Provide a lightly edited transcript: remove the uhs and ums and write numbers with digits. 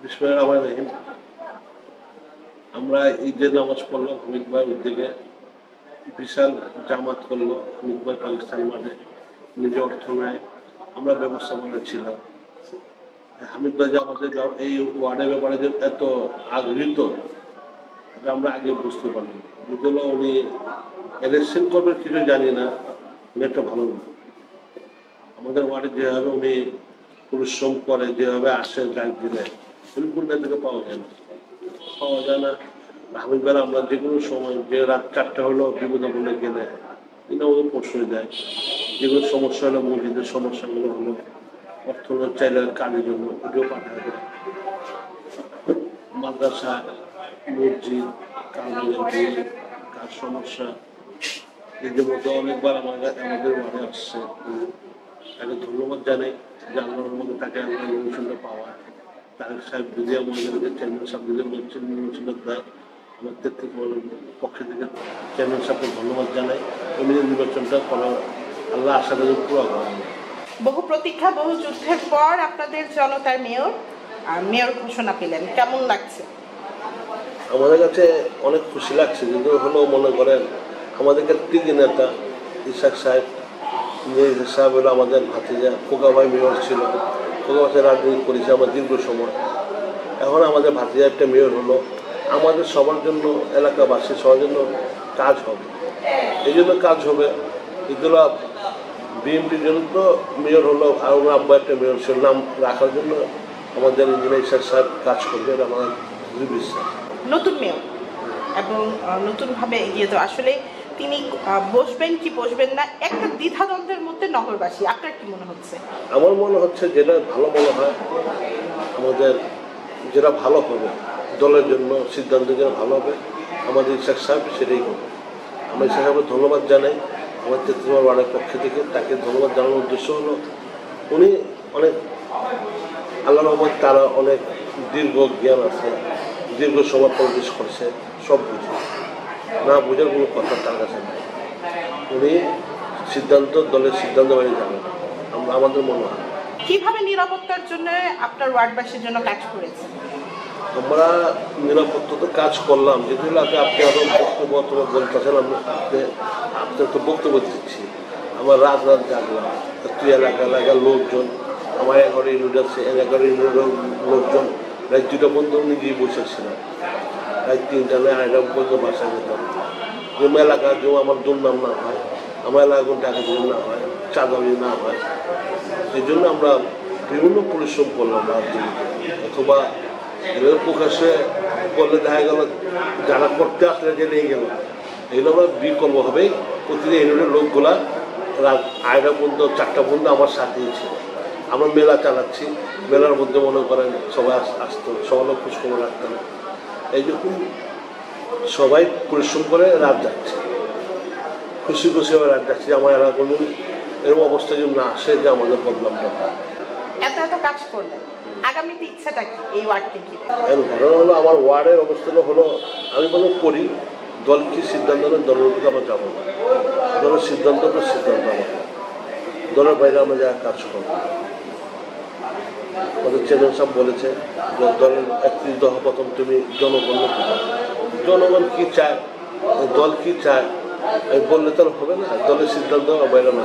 বিসমিল্লাহির আমরা এই যে নামাজ পড়লাম হামিদ ভাই উদ্যোগে বিশাল জামাত করলো হামিদ ভাই পাকিস্তান মাঠে নিজে অর্থ নেয় আমরা ব্যবস্থাপনা ছিলাম। হামিদ ভাই যে আমাদের এই ওয়ার্ডের ব্যাপারে যে এত আগ্রহীত আমরা আগে বুঝতে পারিনি। বুঝলো উনি ইলেকশন করবেন কিছু জানি না, উনি একটা ভালো না। আমাদের ওয়ার্ডে যেভাবে উনি পরিশ্রম করে, যেভাবে আসে ডাক দিলে বিলকুল থেকে পাওয়া যায় না। হামিদ ভাই আমরা যে কোনো সময় যে রাত 4টা হলো বিপদ বলে গেলে তিনি আমাদের প্রশ্রয় দেয়। যেগুলো সমস্যা হলো মসজিদের সমস্যাগুলো হলো অর্থ চাইলে কাজের জন্য ওটিও পাঠায় দেয়। মাদ্রাসা মসজিদ কাজ সমস্যা এদের মধ্যে অনেকবার আমাদের ওয়ার্ডে আসছে। তাকে ধন্যবাদ জানাই যে আল্লাহর মধ্যে তাকে আমরা নির্বাচনটা পাওয়া। তারেক সাহেব যদি আমাদেরকে চেয়ারম্যান সাহেব যদি নির্বাচনটা দেয় আমার পক্ষ থেকে চেয়ারম্যান সাহেবকে ধন্যবাদ জানাই। উনি নির্বাচনটা করার আল্লাহ আশা করি পুরো করেন। বহু প্রতীক্ষা বহু যুদ্ধের পর আপনাদের জনতার মেয়র ঘোষণা পেলেন, কেমন লাগছে? আমাদের কাছে অনেক খুশি লাগছে, কিন্তু হলেও মনে করেন আমাদের কৃতজ্ঞ নেতা ইসাক সাহেব সাহেব হলো আমাদের ভাতিজা। খোকা ভাই মেয়র ছিল, খোকা ভাই রাজনীতি করেছে আমার দীর্ঘ সময়। এখন আমাদের ভাতিজা একটা মেয়র হলো, আমাদের সবার জন্য এলাকাবাসী সবার জন্য কাজ হবে, এই জন্য কাজ হবে। এগুলো বিএনপির জন্য তো মেয়র হলো, আর ওনার আব্বা একটা মেয়র ছিল, নাম রাখার জন্য আমাদের ইঞ্জিনিয়ার ইসাক সাহেব কাজ করবে, এটা আমার বিশ্বাস। নতুন মেয়র এবং নতুনভাবে এগিয়ে তো আসলে তিনি বসবেন কি বসবেন না একটা দ্বিধাদ্বন্দ্বের মধ্যে নগরবাসী, আপনার কি মনে হচ্ছে? আমার মনে হচ্ছে যেটা ভালো মনে হয়, আমাদের যেটা ভালো হবে দলের জন্য সিদ্ধান্ত যেটা ভালো হবে আমাদের ইসাক সাহেব সেটাই হবে। আমরা ইসাক সাহেবের ধন্যবাদ জানাই আমার 33 নম্বর ওয়ার্ডের পক্ষ থেকে। তাকে ধন্যবাদ জানানোর উদ্দেশ্য হলো উনি অনেক আল্লাহর রহমতে তারা অনেক দীর্ঘ জ্ঞান আছে, দীর্ঘ সময় পরিবেশ করছে, সব বুঝে না বুঝার কোনো কথা তার কাছে নাই। উনি সিদ্ধান্ত দলের সিদ্ধান্ত বাইরে যাবেন আমাদের মনে হয়। কিভাবে নিরাপত্তার জন্য আপনার ওয়ার্ডবাসীর জন্য কাজ করেছেন? আমরা নিরাপত্তা তো কাজ করলাম, যেহেতু আপনি আরো বক্তব্য অথবা বলতেছেন, আপনার তো বক্তব্য দিচ্ছি। আমার রাত জাগলাম, তুই এলাকার লোকজন আমার এগারো ইউনিট আছে, এগারো ইউনিটের লোকজন রাত 2টা পর্যন্ত নিজেই বসেছিলাম। রাত 3টা নয় 2টা পর্যন্ত বাসা যেতাম। যে এলাকা যে আমার দুর্নাম না হয়, আমার এলাকা কোনো টাকা যদি না হয়, চাঁদাবি না হয়, এই জন্য আমরা বিভিন্ন পরিশ্রম করলাম রাত দিনকে। অথবা এভাবে প্রকাশে করলে দেখা গেল যারা করতে আসলে যে নিয়ে গেল, এগুলো আমরা বিকল্পভাবেই প্রতিদিন ইউনিটের লোকগুলা রাত 2টা পর্যন্ত 4টা পর্যন্ত আমার সাথেই ছিল। আমরা মেলা চালাচ্ছি, মেলার মধ্যে মনে করেন সবাই আসতো, সবাই খোঁজখবর রাখতাম। এই যখন সবাই পরিশ্রম করে রাত যাচ্ছে, খুশি খুশিভাবে রাত যাচ্ছি। আমার এলাকা কোনো এরকম অবস্থা যদি না আসে যে আমাদের বদলামটা এত কাজ করলেন, আগামীতে ইচ্ছাটা কি এই ওয়ার্ডকে কি? ঘটনা হলো আমার ওয়ার্ডের অবস্থাটা হলো আমি মনে করি দল কি সিদ্ধান্ত নেয় দলের উপরে আমরা যাবো না। দলের সিদ্ধান্ত তো সিদ্ধান্ত আমাদের, দলের বাইরে আমরা যা কাজ করবো। আমাদের চেয়ারম্যান সাহেব বলেছে যে দলের 31 দফা প্রথম তুমি জনগণ কি চায়, দল কি চায় বললে তো হবে না, দলের সিদ্ধান্ত বাইরে না।